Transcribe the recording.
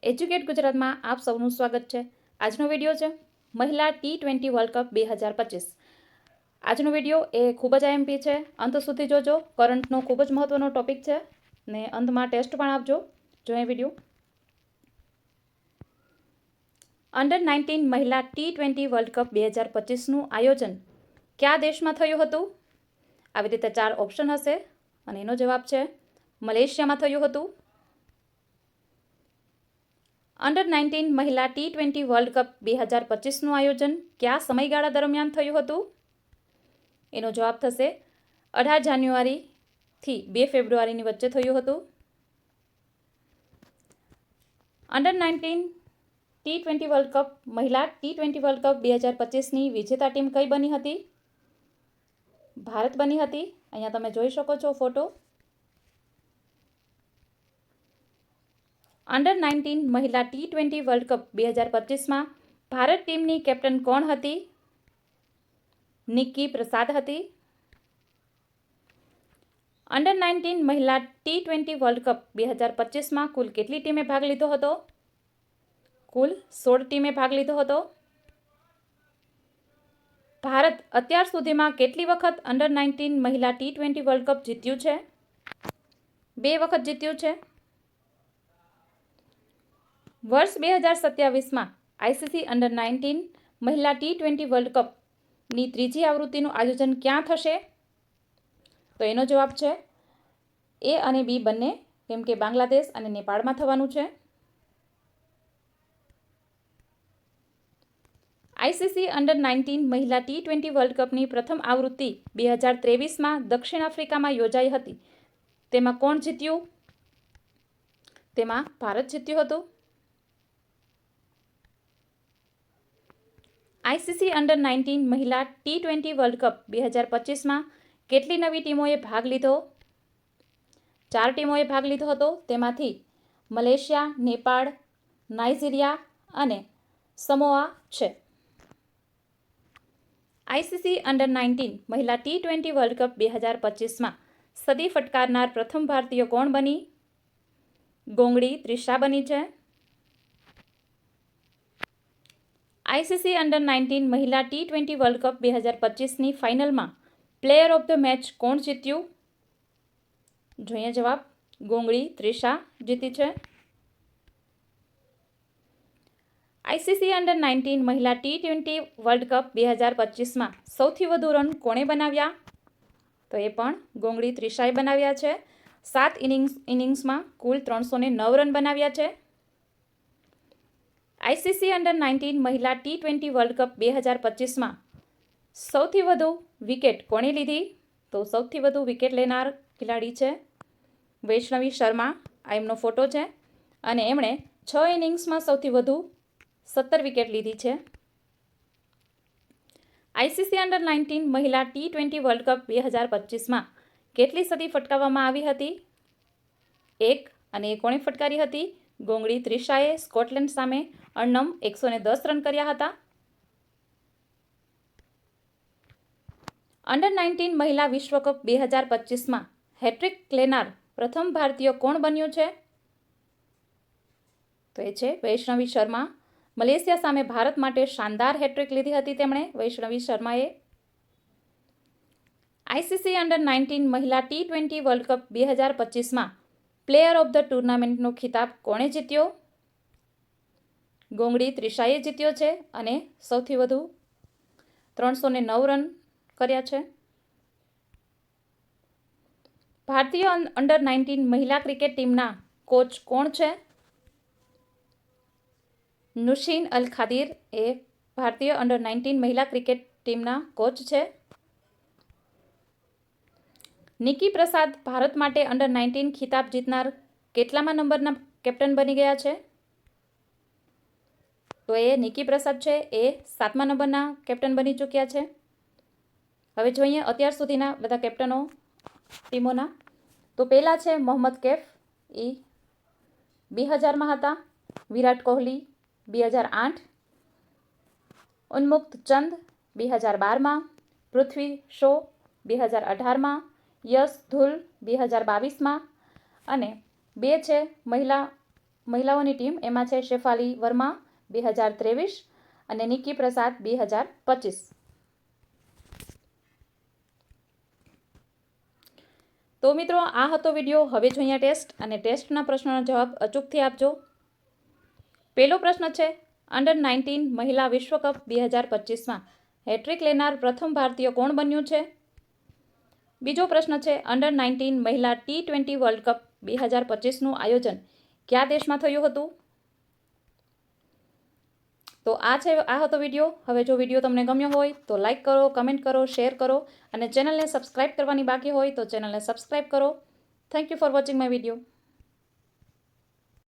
Educate ગુજરાતમાં આપ સૌનું સ્વાગત છે. આજનો વિડીયો છે મહિલા T20 વર્લ્ડ કપ 2025. આજનો વિડીયો એ ખૂબ જ આઈએમપી છે. અંત સુધી જોજો. કરંટનો ખૂબ જ મહત્વનો ટોપિક છે ને અંતમાં ટેસ્ટ પણ આપજો. જોઈએ વિડીયો. અંડર-19 મહિલા T20 વર્લ્ડ કપ 2025નું આયોજન કયા દેશમાં થયું હતું? આવી રીતે 4 ઓપ્શન હશે અને એનો જવાબ છે મલેશિયામાં થયું હતું. અંડર-19 મહિલા T20 વર્લ્ડ કપ 2025નું આયોજન કયા સમયગાળા દરમિયાન થયું હતું? એનો જવાબ થશે 18 જાન્યુઆરીથી 2 ફેબ્રુઆરીની વચ્ચે થયું હતું. અંડર-19 T20 વર્લ્ડ કપ મહિલા T20 વર્લ્ડ કપ 2025ની વિજેતા ટીમ કઈ બની હતી? ભારત બની હતી. અહીંયા તમે જોઈ શકો છો ફોટો. અંડર-19 મહિલા T20 વર્લ્ડ કપ 2025માં ભારત ટીમની કેપ્ટન કોણ હતી? નિક્કી પ્રસાદ હતી. અંડર-19 મહિલા T20 વર્લ્ડ કપ 2025માં કુલ કેટલી ટીમે ભાગ લીધો હતો? કુલ 16 ટીમે ભાગ લીધો હતો. ભારત અત્યાર સુધીમાં કેટલી વખત અંડર-19 મહિલા T20 વર્લ્ડ કપ જીત્યું છે? 2 વખત જીત્યું છે. વર્ષ 2027માં ICC અંડર-19 મહિલા T20 વર્લ્ડ કપની ત્રીજી આવૃત્તિનું આયોજન ક્યાં થશે? તો એનો જવાબ છે A અને B બંને, કેમ કે બાંગ્લાદેશ અને નેપાળમાં થવાનું છે. ICC અંડર-19 મહિલા T20 વર્લ્ડ કપની પ્રથમ આવૃત્તિ 2023માં દક્ષિણ આફ્રિકામાં યોજાઈ હતી. તેમાં કોણ જીત્યું? તેમાં ભારત જીત્યું હતું. ICC અંડર-19 મહિલા T20 વર્લ્ડ કપ 2025માં કેટલી નવી ટીમોએ ભાગ લીધો? 4 ટીમોએ ભાગ લીધો હતો. તેમાંથી મલેશિયા, નેપાળ, નાઇજીરિયા અને સમોઆ છે. ICC અંડર-19 મહિલા T20 વર્લ્ડ કપ 2025માં સદી ફટકારનાર પ્રથમ ભારતીય કોણ બની? ગોંગડી ત્રિષા બની છે. ICC અંડર-19 મહિલા T20 વર્લ્ડ કપ 2025ની ફાઇનલમાં પ્લેયર ઓફ ધ મેચ કોણ જીત્યું? જોઈએ જવાબ. ગોંગડી ત્રિષા જીતી છે. ICC અંડર-19 મહિલા T20 વર્લ્ડ કપ 2025માં સૌથી વધુ રન કોણે બનાવ્યા? તો એ પણ ગોંગડી ત્રિષાએ બનાવ્યા છે. 7 ઇનિંગ્સમાં કુલ 309 રન બનાવ્યા છે. ICC અંડર-19 મહિલા T20 વર્લ્ડ કપ 2025માં સૌથી વધુ વિકેટ કોણે લીધી? તો સૌથી વધુ વિકેટ લેનાર ખેલાડી છે વૈષ્ણવી શર્મા. આ એમનો ફોટો છે અને એમણે 6 ઇનિંગ્સમાં સૌથી વધુ 17 વિકેટ લીધી છે. ICC અંડર-19 મહિલા T20 વર્લ્ડ કપ 2025માં કેટલી સદી ફટકાવવામાં આવી હતી? 1. અને એ કોણે ફટકારી હતી? ગોંગડી ત્રિષાએ સ્કોટલેન્ડ સામે અણનમ 110 રન કર્યા હતા. અંડર-19 મહિલા વિશ્વકપ 2025માં હેટ્રિક લેનાર પ્રથમ ભારતીય કોણ બન્યું છે? તો એ છે વૈષ્ણવી શર્મા. મલેશિયા સામે ભારત માટે શાનદાર હેટ્રિક લીધી હતી તેમણે, વૈષ્ણવી શર્માએ. ICC અંડર-19 મહિલા T20 વર્લ્ડ કપ 2025માં પ્લેયર ઓફ ધ ટુર્નામેન્ટનો ખિતાબ કોણે જીત્યો? ગોંગડી ત્રિષાએ જીત્યો છે અને સૌથી વધુ 309 રન કર્યા છે. ભારતીય અંડર-19 મહિલા ક્રિકેટ ટીમના કોચ કોણ છે? નુશીન અલ ખાદિર એ ભારતીય અંડર-19 મહિલા ક્રિકેટ ટીમના કોચ છે. નિક્કી પ્રસાદ ભારત માટે અંડર-19 ખિતાબ જીતનાર કેટલામાં નંબરના કેપ્ટન બની ગયા છે? તો એ નિક્કી પ્રસાદ છે એ 7મા નંબરના કેપ્ટન બની ચૂક્યા છે. હવે જોઈએ અત્યાર સુધીના બધા કેપ્ટનો ટીમોના. તો પહેલા છે મોહમ્મદ કૈફ, એ 2000માં હતા. વિરાટ કોહલી 2008, ઉન્મુક્ત ચંદ 2012માં, પૃથ્વી શો 2018માં, યશ ધુલ 2022માં અને 2 છે મહિલા મહિલાઓની ટીમ એમાં છે શેફાલી વર્મા 2023 અને નિકી પ્રસાદ 2025. તો મિત્રો આ હતો વિડીયો. હવે જોઈએ ટેસ્ટ, અને ટેસ્ટના પ્રશ્નોના જવાબ અચૂકથી આપજો. પહેલો પ્રશ્ન છે, અંડર 19 મહિલા વિશ્વકપ 2025માં હેટ્રિક લેનાર પ્રથમ ભારતીય કોણ બન્યું છે? બીજો પ્રશ્ન છે, અંડર 19 મહિલા T20 વર્લ્ડ કપ 2025નું આયોજન કયા દેશમાં થયું હતું? તો આ હતો વિડીયો. હવે જો વિડીયો તમને ગમ્યો હોય તો લાઇક કરો, કમેન્ટ કરો, શેર કરો, અને ચેનલને સબસ્ક્રાઇબ કરવાની બાકી હોય તો ચેનલને સબસ્ક્રાઇબ કરો. Thank you for watching my video.